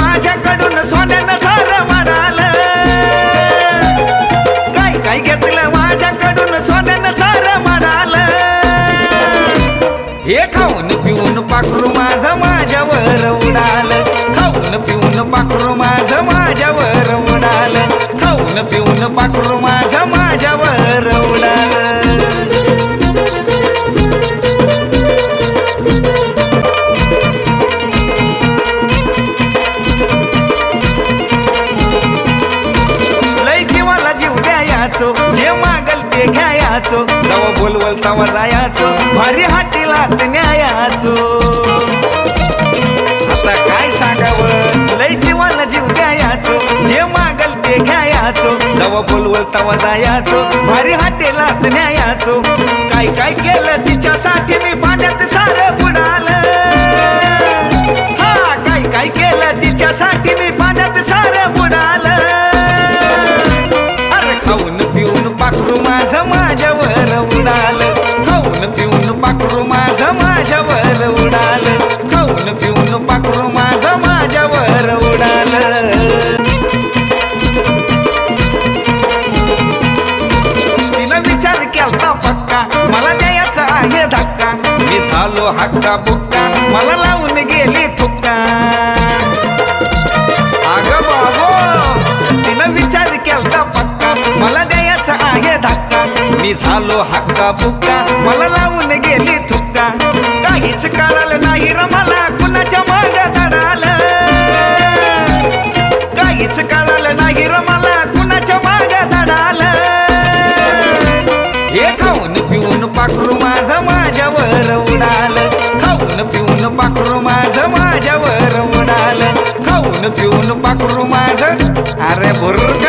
माझ्याकडून सोन्यानं सारं वाढालं, काय घेतलं माझ्याकडून सोन्यानं सारं वाढालं. हे खाऊन पिऊन पाखरू माझं माझ्यावर उडालं, खाऊन पिऊन पाखरू माझं माझ्यावर उडालं, खाऊन पिऊन पाखरू माझं माझ्यावर उडालं. लय जीवाला जीव द्यायचो, जे मागल ते घ्यायचो, जवा बोलवल तवा जायचो, भारी हाटीलात न्यायाचो. आता काय सांगावं, लय जीवाला जीव द्यायचो, जे मागल ते घ्यायचो, जवा बोलवल तवा जायचो, भारी हाटीलात न्यायाचो. काय केलं तिच्यासाठी मी पाण्यात सारं बुडालं, हा काय केलं तिच्यासाठी मी पाण्यात सारं बुडालं. अरे खाऊन पिऊन पाखरू माझं माझ्यावर उडालं, खाऊन पिऊन पाखरू माझं माझ्यावर उडालं, खाऊन पिऊन पाखरू माझं माझ्यावर उडालं. तिनं विचार केलता पक्का, मला द्यायचा आहे धक्का, मी झालो हक्का बुक्का, मला लावून गेली थुक्का. अगं बाबो, तिनं विचार केलता पक्का, मला द्यायचा आहे धक्का, मी झालो हक्का बुक्का, मला लावून गेली थुक्का. काहीच कळालं नाही र मला कुणाच्या माग दडालं, काहीच कळालं नाही र मला कुणाच्या माग दडालं. हे खाऊन पिऊन पाखरू माझं माझ्यावर उडालं, खाऊन पिऊन पाखरू माझं माझ्यावर उडालं, खाऊन पिऊन पाखरू माझं. अरे बुर्ग